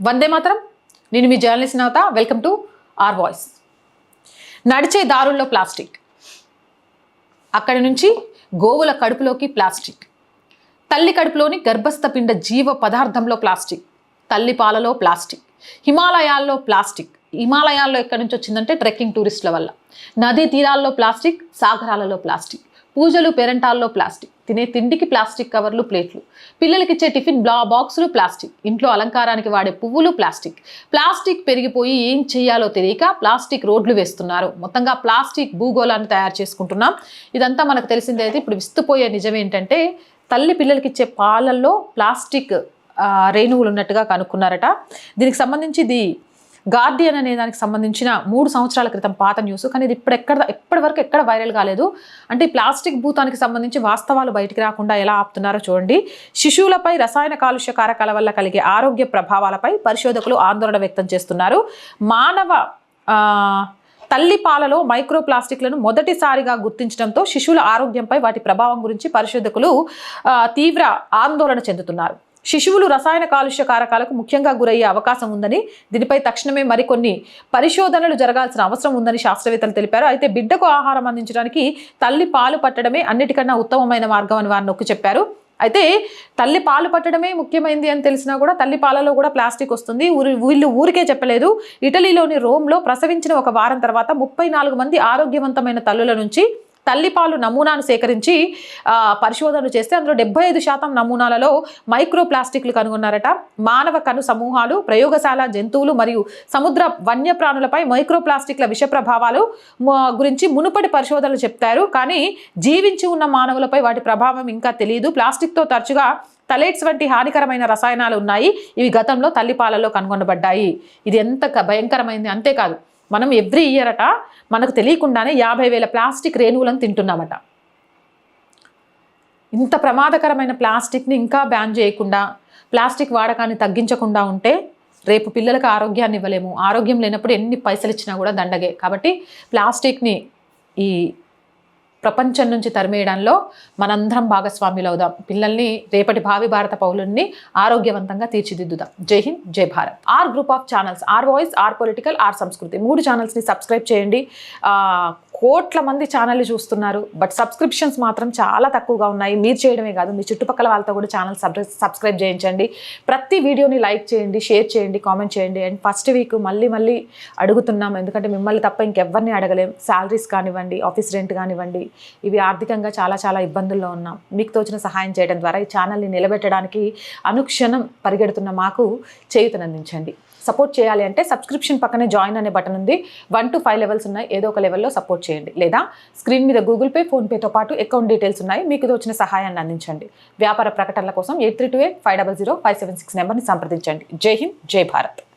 వందే మాత్రం. నేను మీ journalist Navata. Welcome to R voice. నడిచే దారుల్లో ప్లాస్టిక్, అక్కడి నుంచి గోవుల కడుపులోకి ప్లాస్టిక్, తల్లి కడుపులోని గర్భస్థ పిండ జీవ పదార్థంలో ప్లాస్టిక్, తల్లి పాలలో ప్లాస్టిక్, హిమాలయాల్లో ప్లాస్టిక్. హిమాలయాల్లో ఎక్కడి నుంచి వచ్చిందంటే ట్రెక్కింగ్ టూరిస్టుల వల్ల. నదీ తీరాల్లో ప్లాస్టిక్, సాగరాలలో ప్లాస్టిక్, పూజలు పేరెంటాల్లో ప్లాస్టిక్, తినే తిండికి ప్లాస్టిక్ కవర్లు ప్లేట్లు, పిల్లలకిచ్చే టిఫిన్ బాక్సులు ప్లాస్టిక్, ఇంట్లో అలంకారానికి వాడే పువ్వులు ప్లాస్టిక్. ప్లాస్టిక్ పెరిగిపోయి ఏం చేయాలో తెలియక ప్లాస్టిక్ రోడ్లు వేస్తున్నారు. మొత్తంగా ప్లాస్టిక్ భూగోళాన్ని తయారు చేసుకుంటున్నాం. ఇదంతా మనకు తెలిసిందే. అయితే ఇప్పుడు విస్తుపోయే నిజం ఏంటంటే తల్లి పిల్లలకిచ్చే పాలల్లో ప్లాస్టిక్ రేణువులు ఉన్నట్టుగా కనుక్కున్నారట. దీనికి సంబంధించి ఇది గార్డియన్ అనే దానికి సంబంధించిన 3 సంవత్సరాల క్రితం పాత న్యూస్. కానీ ఇది ఇప్పటి వరకు ఎక్కడ వైరల్ కాలేదు. అంటే ఈ ప్లాస్టిక్ భూతానికి సంబంధించి వాస్తవాలు బయటికి రాకుండా ఎలా ఆపుతున్నారో చూడండి. శిశువులపై రసాయన కాలుష్య కారకాల వల్ల కలిగే ఆరోగ్య ప్రభావాలపై పరిశోధకులు ఆందోళన వ్యక్తం చేస్తున్నారు. మానవ తల్లి పాలలో మైక్రో ప్లాస్టిక్లను మొదటిసారిగా గుర్తించడంతో శిశువుల ఆరోగ్యంపై వాటి ప్రభావం గురించి పరిశోధకులు తీవ్ర ఆందోళన చెందుతున్నారు. శిశువులు రసాయన కాలుష్య కారకాలకు ముఖ్యంగా గురయ్యే అవకాశం ఉందని, దీనిపై తక్షణమే మరికొన్ని పరిశోధనలు జరగాల్సిన అవసరం ఉందని శాస్త్రవేత్తలు తెలిపారు. అయితే బిడ్డకు ఆహారం అందించడానికి తల్లి పాలు పట్టడమే అన్నిటికన్నా ఉత్తమమైన మార్గం అని వారు నొక్కి చెప్పారు. అయితే తల్లి పాలు పట్టడమే ముఖ్యమైనది అని తెలిసినా కూడా తల్లి పాలలో కూడా ప్లాస్టిక్ వస్తుంది. వీళ్ళు ఊరికే చెప్పలేదు. ఇటలీలోని రోమ్లో ప్రసవించిన ఒక వారం తర్వాత 34 మంది ఆరోగ్యవంతమైన తల్లుల నుంచి తల్లిపాలు నమూనాను సేకరించి పరిశోధనలు చేస్తే అందులో 75% నమూనాలలో మైక్రో ప్లాస్టిక్లు కనుగొన్నారట. మానవ కను సమూహాలు, ప్రయోగశాల జంతువులు మరియు సముద్ర వన్యప్రాణులపై మైక్రో ప్లాస్టిక్ల విష ప్రభావాలు గురించి మునుపటి పరిశోధనలు చెప్తారు. కానీ జీవించి ఉన్న మానవులపై వాటి ప్రభావం ఇంకా తెలియదు. ప్లాస్టిక్తో తరచుగా తలేట్స్ వంటి హానికరమైన రసాయనాలు ఉన్నాయి. ఇవి గతంలో తల్లిపాలలో కనుగొనబడ్డాయి. ఇది ఎంత భయంకరమైంది. అంతేకాదు, మనం ఎవ్రీ ఇయర్ అట మనకు తెలియకుండానే 50,000 ప్లాస్టిక్ రేణువులను తింటున్నామట. ఇంత ప్రమాదకరమైన ప్లాస్టిక్ని ఇంకా బ్యాన్ చేయకుండా, ప్లాస్టిక్ వాడకాన్ని తగ్గించకుండా ఉంటే రేపు పిల్లలకు ఆరోగ్యాన్ని ఇవ్వలేము. ఆరోగ్యం లేనప్పుడు ఎన్ని పైసలు ఇచ్చినా కూడా దండగే. కాబట్టి ప్లాస్టిక్ని ఈ ప్రపంచం నుంచి తరిమేయడంలో మనందరం భాగస్వాములు అవుదాం. పిల్లల్ని, రేపటి భావి భారత పౌరుల్ని ఆరోగ్యవంతంగా తీర్చిదిద్దుదాం. Jai Hind, Jai Bharat. R group of channels, R voice, R political, R Sanskriti 3 ఛానల్స్ని subscribe చేయండి. కోట్ల మంది ఛానళ్ళు చూస్తున్నారు, బట్ సబ్స్క్రిప్షన్స్ మాత్రం చాలా తక్కువగా ఉన్నాయి. మీరు చేయడమే కాదు, మీ చుట్టుపక్కల వాళ్ళతో కూడా ఛానల్ సబ్స్క్రైబ్ చేయించండి. ప్రతి వీడియోని లైక్ చేయండి, షేర్ చేయండి, కామెంట్ చేయండి. అండ్ ఫస్ట్ వీక్ మళ్ళీ అడుగుతున్నాం, ఎందుకంటే మిమ్మల్ని తప్ప ఇంకెవ్వరిని అడగలేం. శాలరీస్ కానివ్వండి, ఆఫీస్ రెంట్ కానివ్వండి, ఇవి ఆర్థికంగా చాలా ఇబ్బందుల్లో ఉన్నాం. మీకు తోచిన సహాయం చేయడం ద్వారా ఈ ఛానల్ని నిలబెట్టడానికి అనుక్షణం పరిగెడుతున్న మాకు చేయూతనందించండి. సపోర్ట్ చేయాలి అంటే సబ్స్క్రిప్షన్ పక్కనే జాయిన్ అనే బటన్ ఉంది. 1 to 5 లెవెల్స్ ఉన్నాయి. ఏదో ఒక లెవెల్లో సపోర్ట్ చేయండి. లేదా స్క్రీన్ మీద గూగుల్ పే, ఫోన్పేతో పాటు అకౌంట్ డీటెయిల్స్ ఉన్నాయి. మీకు తోచిన సహాయాన్ని అందించండి. వ్యాపార ప్రకటనల కోసం 8328500576 నెంబర్ని సంప్రదించండి. జై హింద్, జై భారత్.